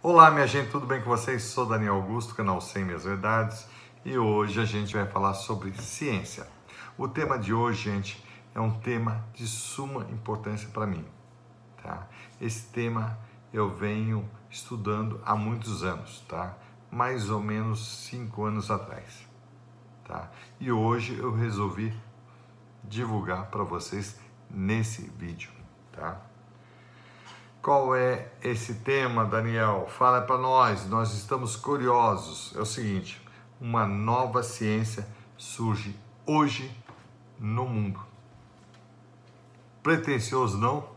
Olá, minha gente, tudo bem com vocês? Sou Daniel Augusto, canal 100 Minhas Verdades, e hoje a gente vai falar sobre ciência. O tema de hoje, gente, é um tema de suma importância para mim, tá? Esse tema eu venho estudando há muitos anos, tá? Mais ou menos 5 anos atrás, tá? E hoje eu resolvi divulgar para vocês nesse vídeo, tá? Qual é esse tema, Daniel? Fala para nós estamos curiosos. É o seguinte, uma nova ciência surge hoje no mundo. Pretensioso não?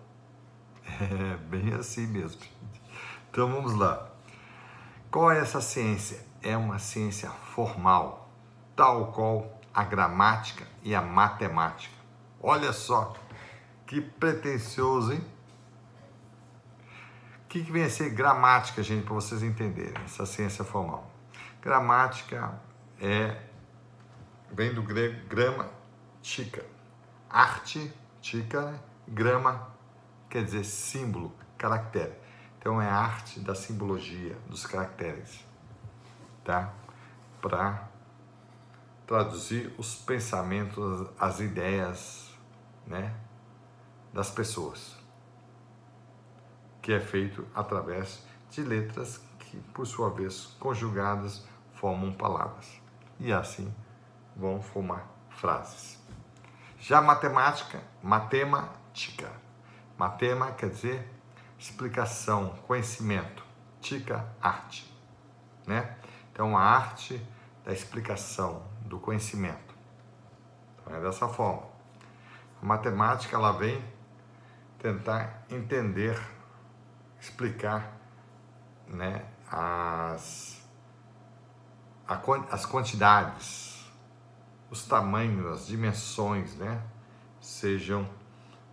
É bem assim mesmo. Então vamos lá. Qual é essa ciência? É uma ciência formal, tal qual a gramática e a matemática. Olha só, que pretensioso, hein? O que vem a ser gramática, gente, para vocês entenderem, essa ciência formal? Gramática vem do grego grama, tica. Arte, tica, né? Grama quer dizer símbolo, caractere. Então é a arte da simbologia, dos caracteres, tá? Para traduzir os pensamentos, as ideias, né, das pessoas, que é feito através de letras que, por sua vez, conjugadas, formam palavras. E assim vão formar frases. Já matemática, matemática. Matema quer dizer explicação, conhecimento. Tica, arte, né? Então, a arte da explicação, do conhecimento. Então, é dessa forma. A matemática, ela vem tentar entender, explicar, né, as quantidades, os tamanhos, as dimensões, né, sejam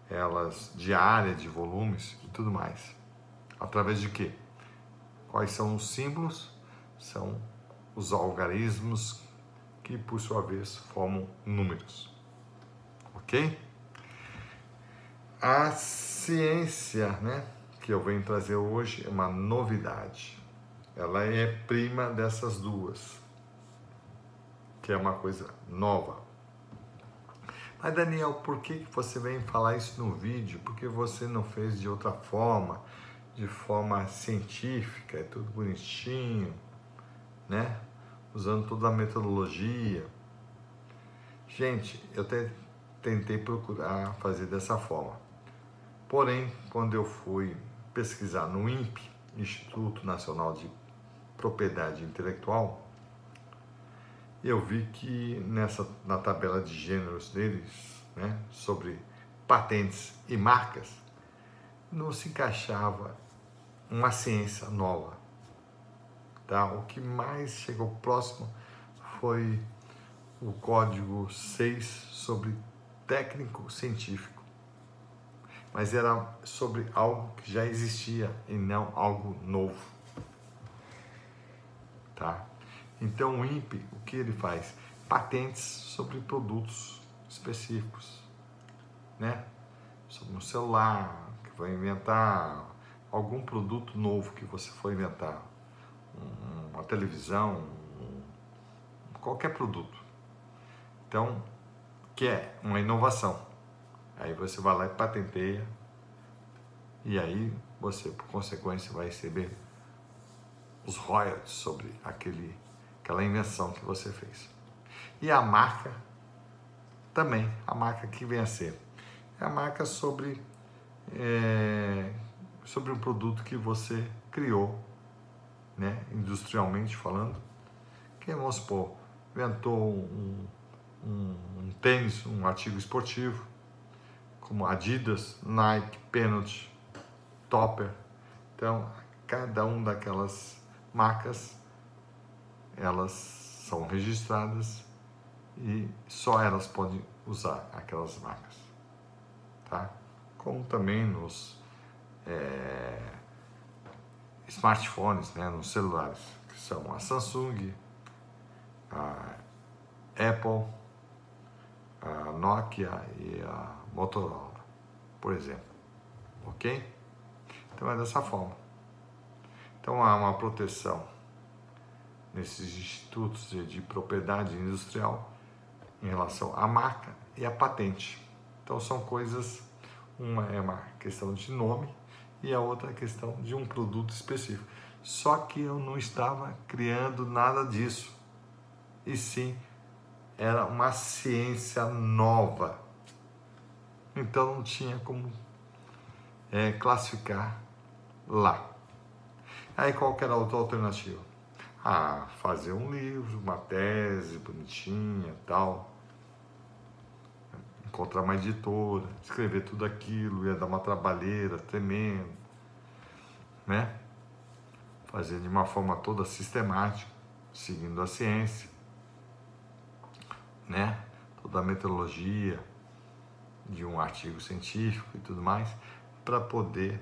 elas de área, de volumes e tudo mais. Através de quê? Quais são os símbolos? São os algarismos que, por sua vez, formam números. Ok? A ciência, né, que eu venho trazer hoje é uma novidade. Ela é prima dessas duas, que é uma coisa nova. Mas, Daniel, por que você vem falar isso no vídeo? Por que você não fez de outra forma, de forma científica, é tudo bonitinho, né? Usando toda a metodologia. Gente, eu tentei procurar fazer dessa forma. Porém, quando eu fui pesquisar no INPE, Instituto Nacional de Propriedade Intelectual, eu vi que na tabela de gêneros deles, né, sobre patentes e marcas, não se encaixava uma ciência nova, tá? O que mais chegou próximo foi o código 6 sobre técnico científico, mas era sobre algo que já existia e não algo novo, tá? Então o INPE, o que ele faz? Patentes sobre produtos específicos, né? Sobre um celular que vai inventar, algum produto novo que você for inventar, uma televisão, qualquer produto. Então, que é uma inovação. Aí você vai lá e patenteia, e aí você, por consequência, vai receber os royalties sobre aquela invenção que você fez. E a marca também, a marca que vem a ser, é a marca sobre um produto que você criou, né, industrialmente falando, que, vamos supor, inventou um tênis, um artigo esportivo, como Adidas, Nike, Penalty, Topper. Então, cada uma daquelas marcas, elas são registradas e só elas podem usar aquelas marcas, tá? Como também nos smartphones, né, nos celulares, que são a Samsung, a Apple, a Nokia e a Motorola, por exemplo, ok? Então é dessa forma. Então há uma proteção nesses institutos de propriedade industrial em relação à marca e à patente. Então são coisas, uma é uma questão de nome e a outra é questão de um produto específico. Só que eu não estava criando nada disso, e sim era uma ciência nova. Então não tinha como classificar lá. Aí qual que era a outra alternativa? Fazer um livro, uma tese bonitinha, tal, encontrar uma editora, escrever tudo aquilo, ia dar uma trabalheira tremenda, né? Fazer de uma forma toda sistemática, seguindo a ciência, né? Toda a metodologia de um artigo científico e tudo mais, para poder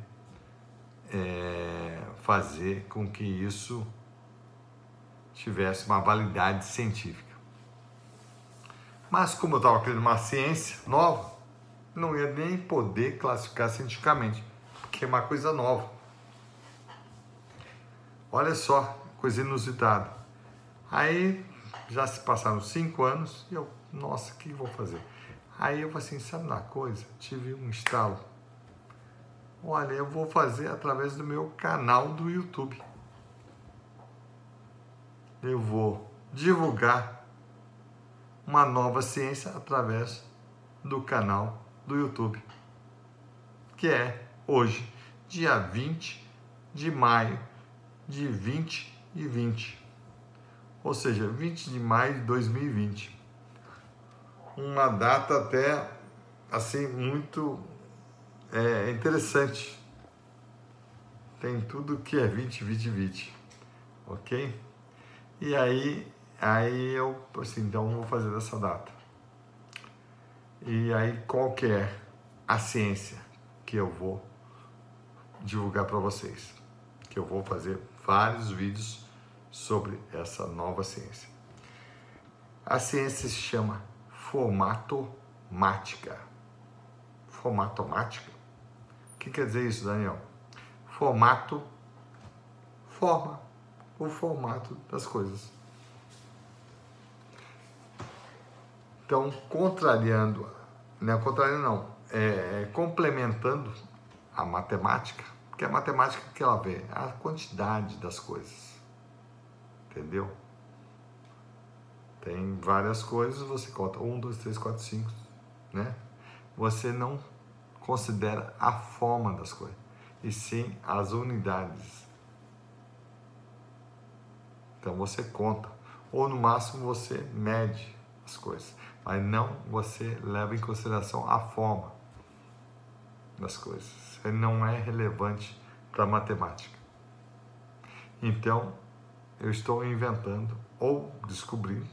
fazer com que isso tivesse uma validade científica. Mas como eu estava criando uma ciência nova, não ia nem poder classificar cientificamente, porque é uma coisa nova. Olha só, coisa inusitada. Aí já se passaram 5 anos e eu, nossa, o que eu vou fazer? Aí eu falei assim, sabe uma coisa? Tive um estalo. Olha, eu vou fazer através do meu canal do YouTube. Eu vou divulgar uma nova ciência através do canal do YouTube, que é hoje, dia 20 de maio de 2020, ou seja, 20 de maio de 2020. Uma data até assim muito interessante. Tem tudo que é 20, ok? E aí eu assim, então vou fazer dessa data. E aí qual que é a ciência que eu vou divulgar para vocês? Que eu vou fazer vários vídeos sobre essa nova ciência. A ciência se chama formatomática. Formatomática? O que quer dizer isso, Daniel? Formato, forma, o formato das coisas. Então, complementando a matemática, porque a matemática que ela vê a quantidade das coisas, entendeu? Tem várias coisas, você conta 1, 2, 3, 4, 5, né? Você não considera a forma das coisas, e sim as unidades. Então você conta, ou no máximo você mede as coisas, mas não você leva em consideração a forma das coisas. Isso não é relevante para a matemática. Então, eu estou inventando ou descobrindo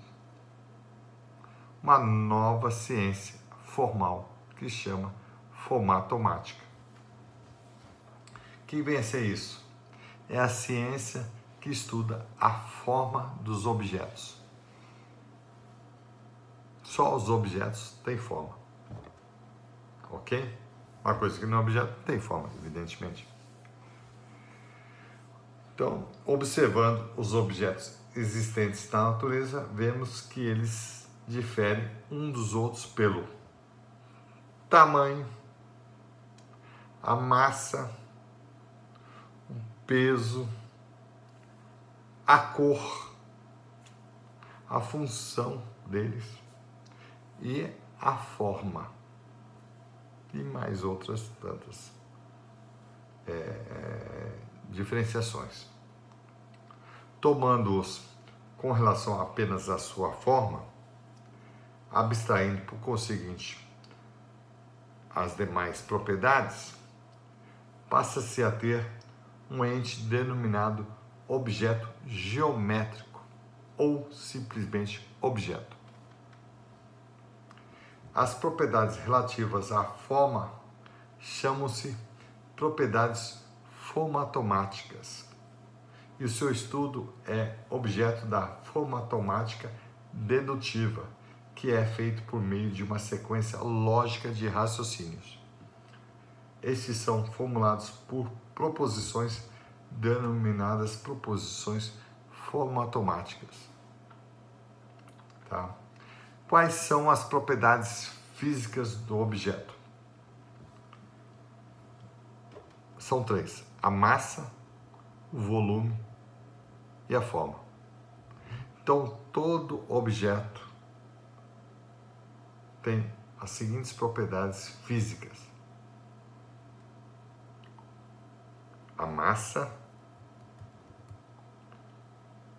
uma nova ciência formal que chama formatomática. O que vem a ser isso? É a ciência que estuda a forma dos objetos. Só os objetos têm forma, ok? Uma coisa que não é objeto não tem forma, evidentemente. Então, observando os objetos existentes na natureza, vemos que eles diferem uns dos outros pelo tamanho, a massa, o peso, a cor, a função deles e a forma, e mais outras tantas diferenciações. Tomando-os com relação apenas à sua forma, abstraindo por conseguinte as demais propriedades, passa-se a ter um ente denominado objeto geométrico ou simplesmente objeto. As propriedades relativas à forma chamam-se propriedades formatomáticas, e o seu estudo é objeto da formatomática dedutiva, que é feito por meio de uma sequência lógica de raciocínios. Estes são formulados por proposições denominadas proposições formatomáticas. Tá? Quais são as propriedades físicas do objeto? São 3: a massa, o volume e a forma. Então, todo objeto tem as seguintes propriedades físicas: a massa,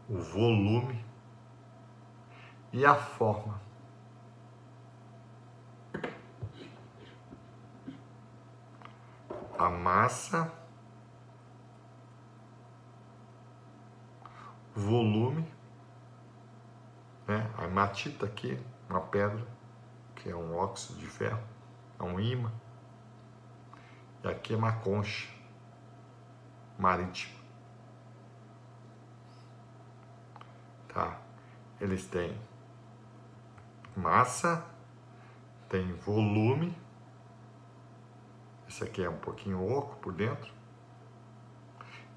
o volume e a forma. A massa, volume, né? A hematita aqui, uma pedra, que é um óxido de ferro, é um ímã. E aqui é uma concha marítima. Tá? Eles têm massa, tem volume. Esse aqui é um pouquinho oco por dentro.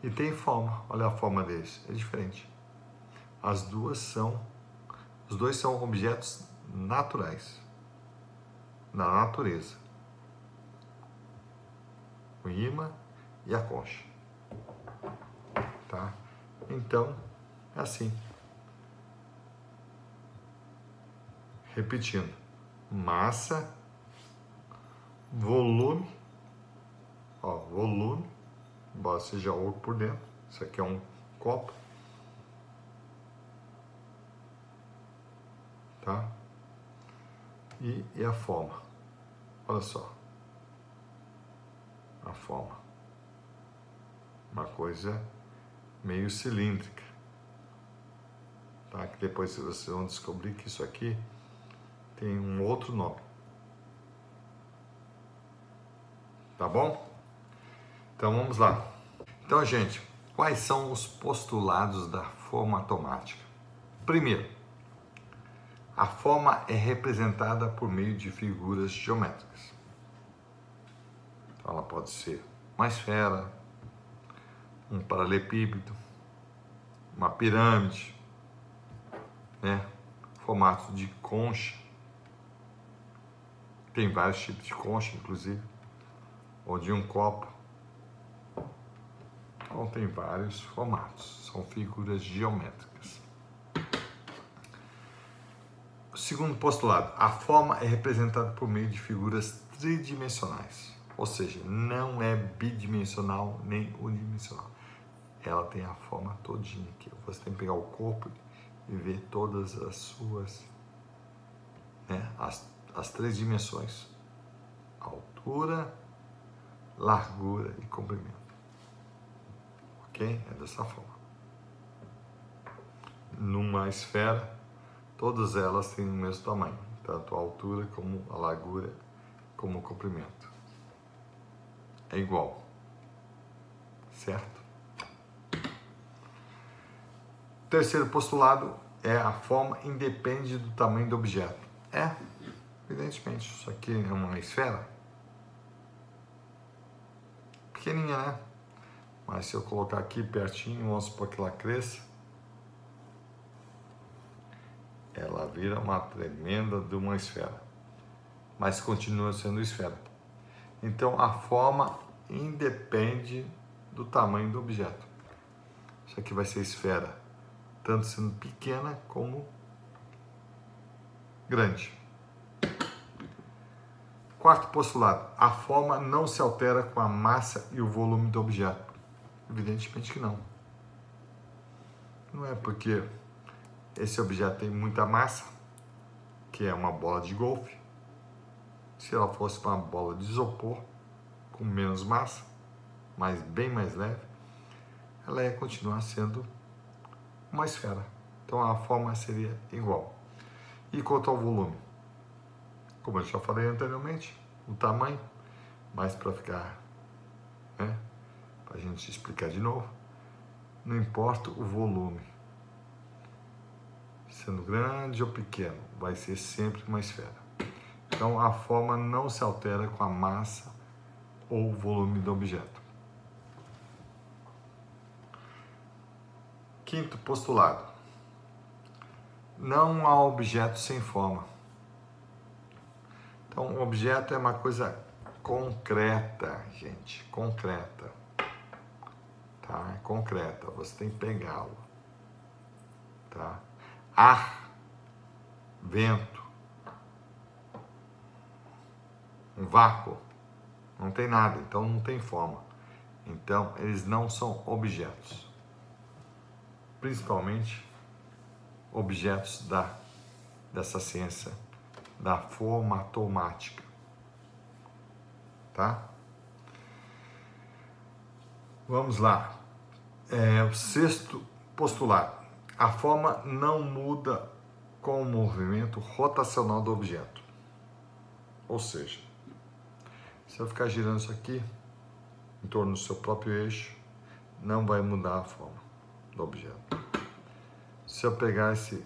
E tem forma. Olha a forma deles. É diferente. Os dois são objetos naturais, da natureza. O ímã e a concha. Tá? Então, é assim. Repetindo. Massa, volume, volume, embora seja oco por dentro. Isso aqui é um copo. Tá? E a forma. Olha só. A forma. Uma coisa meio cilíndrica. Tá? Que depois vocês vão descobrir que isso aqui tem um outro nome. Tá bom? Então vamos lá. Então, gente, quais são os postulados da formatomática? Primeiro, a forma é representada por meio de figuras geométricas. Então, ela pode ser uma esfera, um paralelepípedo, uma pirâmide, né? Formato de concha. Tem vários tipos de concha, inclusive, ou de um copo. Então, tem vários formatos, são figuras geométricas. O segundo postulado, a forma é representada por meio de figuras tridimensionais, ou seja, não é bidimensional nem unidimensional. Ela tem a forma todinha aqui. Você tem que pegar o corpo e ver todas as suas, né, as 3 dimensões: altura, largura e comprimento. Ok? É dessa forma. Numa esfera, todas elas têm o mesmo tamanho, tanto a altura como a largura, como o comprimento. É igual. Certo? Terceiro postulado é a forma independe do tamanho do objeto. Evidentemente, isso aqui é uma esfera pequenininha, né? Mas se eu colocar aqui pertinho, vamos supor que ela cresça, ela vira uma tremenda de uma esfera, mas continua sendo esfera. Então, a forma independe do tamanho do objeto. Isso aqui vai ser esfera, tanto sendo pequena como grande. Quarto postulado, a forma não se altera com a massa e o volume do objeto. Evidentemente que não. Não é porque esse objeto tem muita massa, que é uma bola de golfe. Se ela fosse uma bola de isopor, com menos massa, mas bem mais leve, ela ia continuar sendo uma esfera. Então a forma seria igual. E quanto ao volume? Como eu já falei anteriormente, o tamanho, mas para ficar, né, para a gente explicar de novo, não importa o volume, sendo grande ou pequeno, vai ser sempre uma esfera. Então a forma não se altera com a massa ou o volume do objeto. Quinto postulado. Não há objeto sem forma. Então, o objeto é uma coisa concreta, gente, concreta. Tá? É concreta, você tem que pegá-lo. Tá? Ar, vento, um vácuo, não tem nada, então não tem forma. Então, eles não são objetos. Principalmente objetos dessa ciência da formatomática. Tá? Vamos lá. O sexto postulado. A forma não muda com o movimento rotacional do objeto. Ou seja, se eu ficar girando isso aqui em torno do seu próprio eixo, não vai mudar a forma do objeto. Se eu pegar esse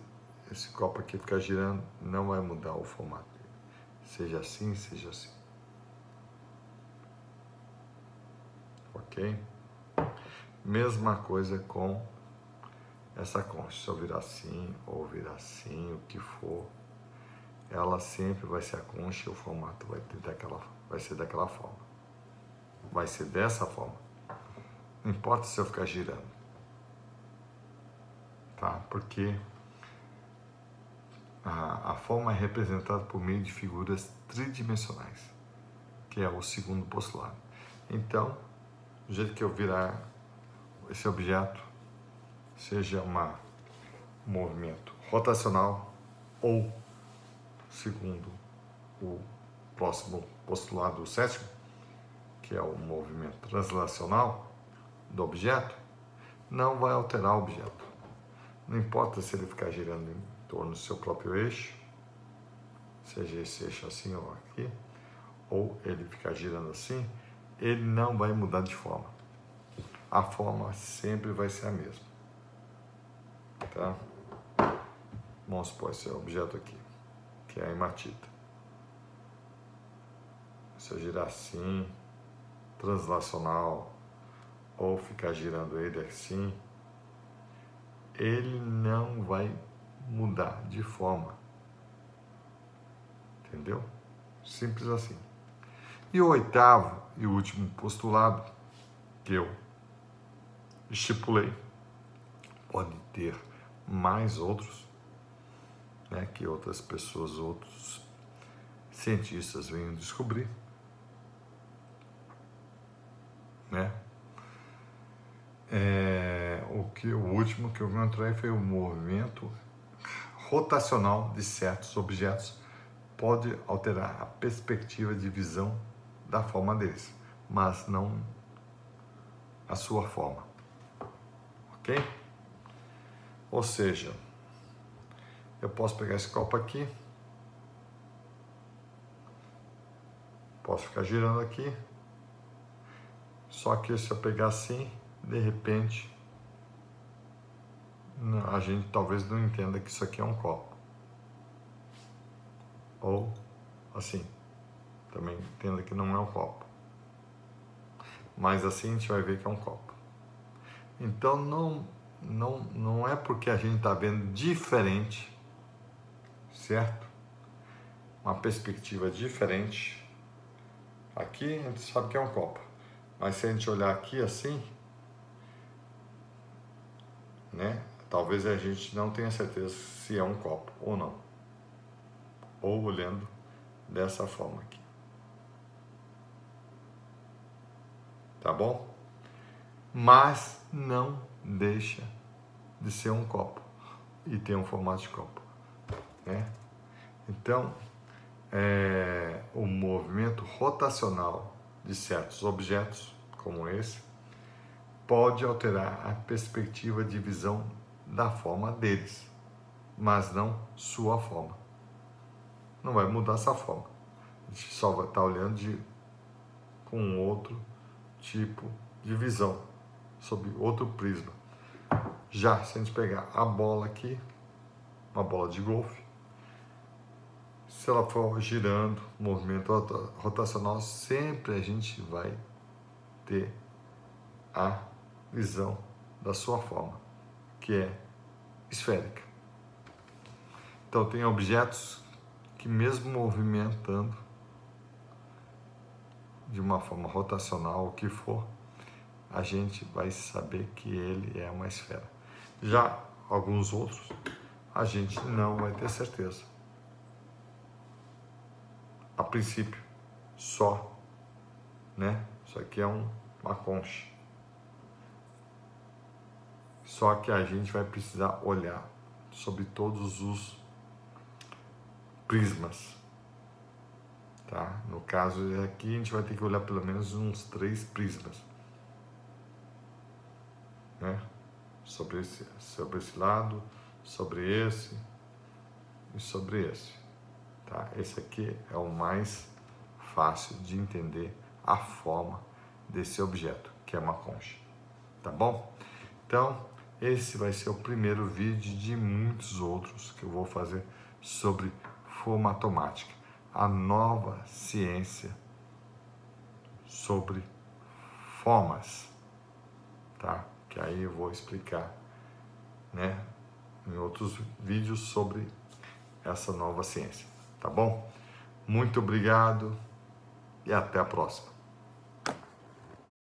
copo aqui e ficar girando, não vai mudar o formato dele. Seja assim, seja assim. Ok? Mesma coisa com essa concha. Se eu virar assim ou virar assim, o que for, ela sempre vai ser a concha e o formato vai ser daquela forma. Vai ser dessa forma. Não importa se eu ficar girando. Tá? Porque a forma é representada por meio de figuras tridimensionais, que é o segundo postulado. Então, do jeito que eu virar esse objeto, seja um movimento rotacional ou, segundo o próximo postulado, o sétimo, que é o movimento translacional do objeto, não vai alterar o objeto. Não importa se ele ficar girando em torno do seu próprio eixo, seja esse eixo assim ou aqui, ou ele ficar girando assim, ele não vai mudar de forma. A forma sempre vai ser a mesma. Tá? Vamos supor esse objeto aqui, que é a hematita. Se eu girar assim, translacional, ou ficar girando ele assim, ele não vai mudar de forma. Entendeu? Simples assim. E o oitavo e último postulado que eu estipulei, pode ter mais outros, né, que outras pessoas, outros cientistas venham descobrir, né? O último que eu encontrei foi o movimento rotacional de certos objetos pode alterar a perspectiva de visão da forma deles, mas não a sua forma. Ok? Ou seja, eu posso pegar esse copo aqui, posso ficar girando aqui, só que se eu pegar assim, de repente, a gente talvez não entenda que isso aqui é um copo. Ou assim, também entenda que não é um copo. Mas assim a gente vai ver que é um copo. Então não é porque a gente está vendo diferente, certo? Uma perspectiva diferente. Aqui a gente sabe que é um copo. Mas se a gente olhar aqui assim, né? Talvez a gente não tenha certeza se é um copo ou não. Ou olhando dessa forma aqui. Tá bom? Mas não deixa de ser um copo e ter um formato de copo, né? Então, o movimento rotacional de certos objetos, como esse, pode alterar a perspectiva de visão da forma deles, mas não sua forma. Não vai mudar essa forma. A gente só vai estar olhando com outro tipo de visão, sob outro prisma. Já se a gente pegar a bola aqui, uma bola de golfe, se ela for girando, movimento rotacional, sempre a gente vai ter a visão da sua forma, que é esférica. Então tem objetos que mesmo movimentando de uma forma rotacional, o que for, a gente vai saber que ele é uma esfera. Já alguns outros, a gente não vai ter certeza. A princípio, só, né? Isso aqui é uma concha. Só que a gente vai precisar olhar sobre todos os prismas, tá? No caso aqui, a gente vai ter que olhar pelo menos uns 3 prismas, né? Sobre esse lado, sobre esse e sobre esse, tá? Esse aqui é o mais fácil de entender a forma desse objeto, que é uma concha, tá bom? Então, esse vai ser o primeiro vídeo de muitos outros que eu vou fazer sobre formatomática, a nova ciência sobre formas, tá? Que aí eu vou explicar, né, em outros vídeos sobre essa nova ciência, tá bom? Muito obrigado e até a próxima.